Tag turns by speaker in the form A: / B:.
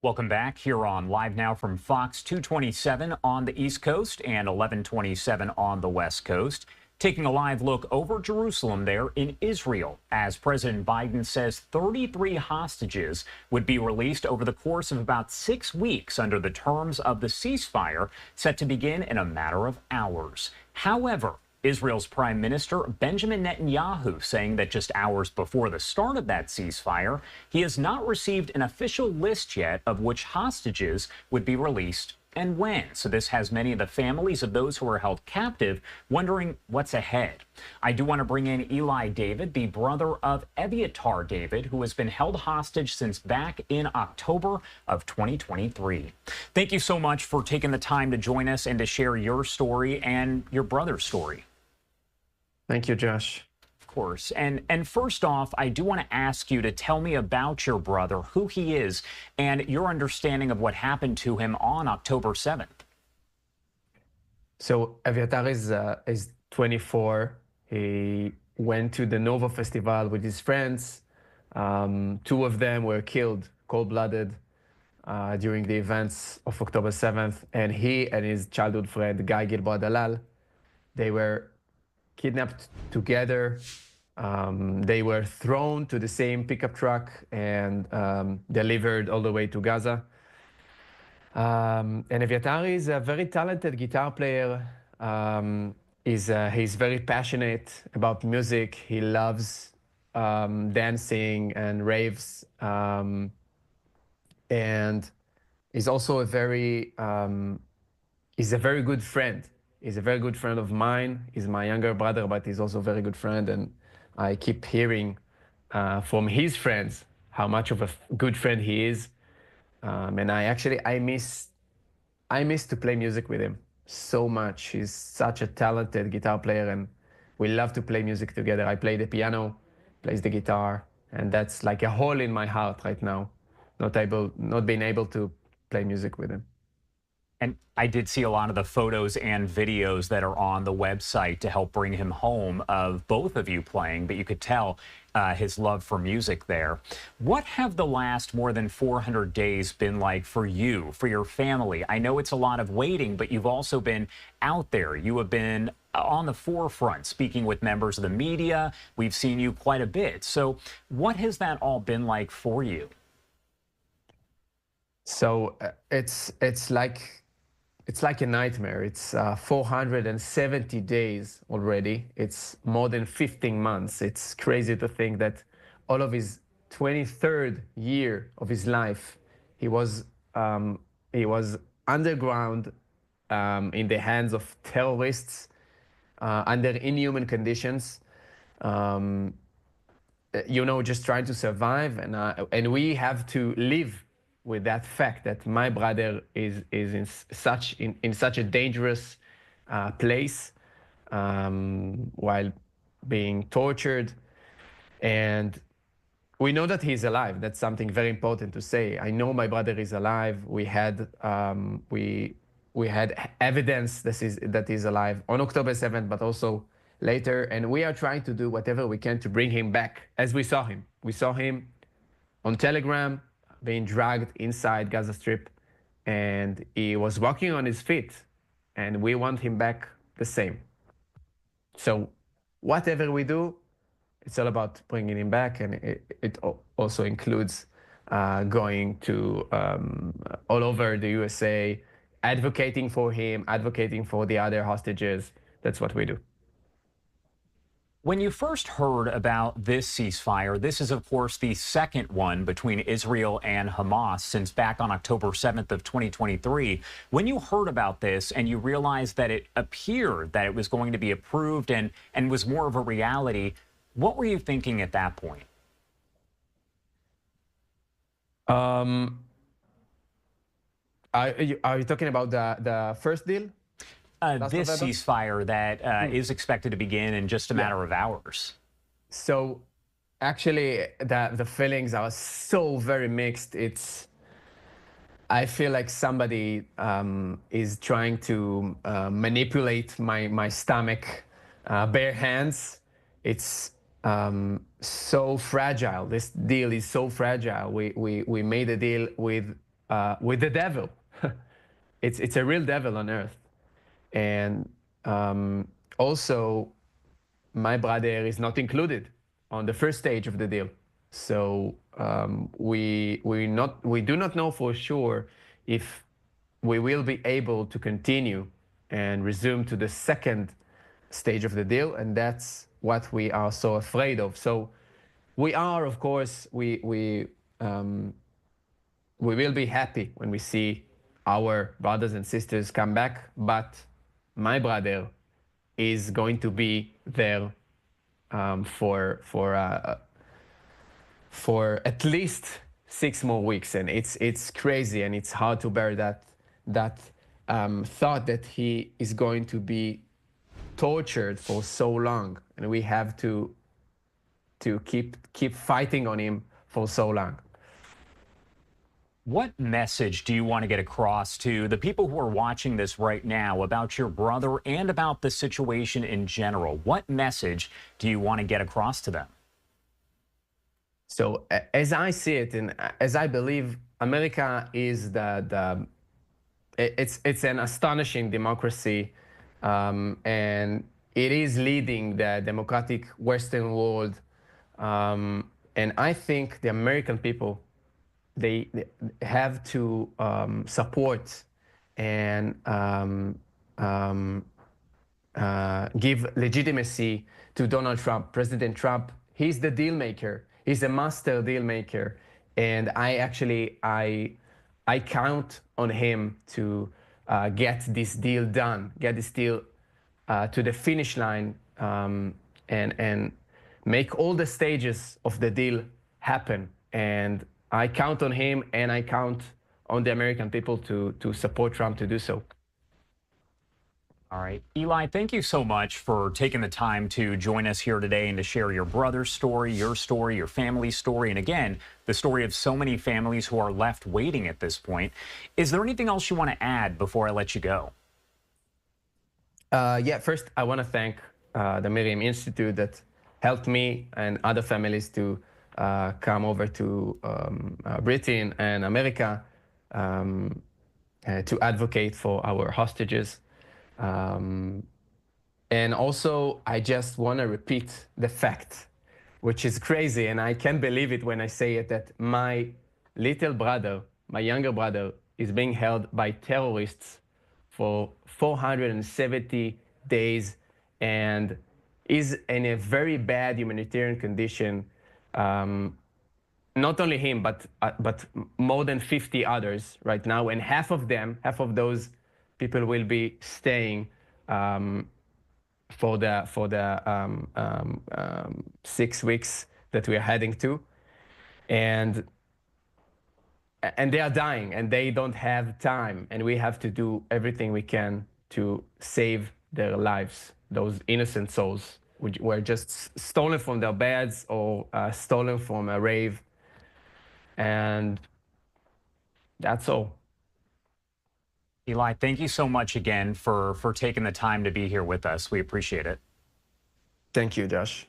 A: Welcome back here on Live Now from Fox 227 on the East Coast and 1127 on the West Coast. Taking a live look over Jerusalem there in Israel as President Biden says 33 hostages would be released over the course of about 6 weeks under the terms of the ceasefire set to begin in a matter of hours. However, Israel's Prime Minister Benjamin Netanyahu saying that just hours before the start of that ceasefire, he has not received an official list yet of which hostages would be released and when. So this has many of the families of those who are held captive wondering what's ahead. I do want to bring in Ilay David, the brother of Evyatar David, who has been held hostage since back in October of 2023. Thank you so much for taking the time to join us and to share your story and your brother's story.
B: Thank you, Josh.
A: Of course. And first off, I do want to ask you to tell me about your brother, who he is, and your understanding of what happened to him on October 7th.
B: So Evyatar is 24. He went to the Nova Festival with his friends. Two of them were killed cold-blooded during the events of October 7th. And he and his childhood friend, Guy Gilboa Dalal, they were kidnapped together. They were thrown to the same pickup truck and delivered all the way to Gaza. And Evyatar is a very talented guitar player. He's very passionate about music. He loves dancing and raves. And he's also he's a very good friend. He's a very good friend of mine. He's my younger brother, but he's also a very good friend. And I keep hearing from his friends how much of a good friend he is. And I miss to play music with him so much. He's such a talented guitar player, and we love to play music together. I play the piano, plays the guitar, and that's like a hole in my heart right now, not being able to play music with him.
A: And I did see a lot of the photos and videos that are on the website to help bring him home of both of you playing, but you could tell his love for music there. What have the last more than 400 days been like for you, for your family? I know it's a lot of waiting, but you've also been out there. You have been on the forefront, speaking with members of the media. We've seen you quite a bit. So what has that all been like for you?
B: So it's like a nightmare. It's 470 days already. It's more than 15 months. It's crazy to think that all of his 23rd year of his life, he was underground in the hands of terrorists under inhuman conditions. Just trying to survive, and we have to live with that fact that my brother is in such a dangerous place while being tortured. And we know that he's alive. That's something very important to say. I know my brother is alive. We had evidence that he's alive on October 7th, but also later. And we are trying to do whatever we can to bring him back, as we saw him. We saw him on Telegram, being dragged inside Gaza Strip, and he was walking on his feet, and we want him back the same. So whatever we do, it's all about bringing him back, and it also includes going to all over the USA, advocating for him, advocating for the other hostages. That's what we do.
A: When you first heard about this ceasefire, this is, of course, the second one between Israel and Hamas since back on October 7th of 2023. When you heard about this and you realized that it appeared that it was going to be approved and was more of a reality, what were you thinking at that point?
B: Are you talking about the first deal?
A: This ceasefire that is expected to begin in just a matter of hours.
B: So actually, the feelings are so very mixed. I feel like somebody is trying to manipulate my stomach, bare hands. It's so fragile. This deal is so fragile. We made a deal with with the devil. It's a real devil on earth. And also, my brother is not included on the first stage of the deal. So we do not know for sure if we will be able to continue and resume to the second stage of the deal, and that's what we are so afraid of. So we are, of course, we will be happy when we see our brothers and sisters come back, but my brother is going to be there for at least 6 more weeks, and it's crazy, and it's hard to bear that thought that he is going to be tortured for so long, and we have to keep fighting on him for so long.
A: What message do you want to get across to the people who are watching this right now about your brother and about the situation in general? What message do you want to get across to them?
B: So as I see it, and as I believe, America is it's an astonishing democracy, and it is leading the democratic Western world. And I think the American people, they have to support and give legitimacy to Donald Trump, President Trump. He's the deal maker. He's a master deal maker, and I count on him to get this deal done, get this deal to the finish line, and make all the stages of the deal happen. And I count on him, and I count on the American people to support Trump to do so.
A: All right. Ilay, thank you so much for taking the time to join us here today and to share your brother's story, your family's story, and again, the story of so many families who are left waiting at this point. Is there anything else you want to add before I let you go?
B: Yeah, first, I want to thank the MirYam Institute that helped me and other families to come over to Britain and America to advocate for our hostages. And also, I just want to repeat the fact, which is crazy, and I can't believe it when I say it, that my little brother, my younger brother, is being held by terrorists for 470 days and is in a very bad humanitarian condition. Not only him, but more than 50 others right now, and half of those people will be staying for the 6 weeks that we are heading to, and they are dying, and they don't have time, and we have to do everything we can to save their lives. Those innocent souls which were just stolen from their beds or stolen from a rave, and that's all.
A: Ilay, thank you so much again for taking the time to be here with us. We appreciate it.
B: Thank you, Josh.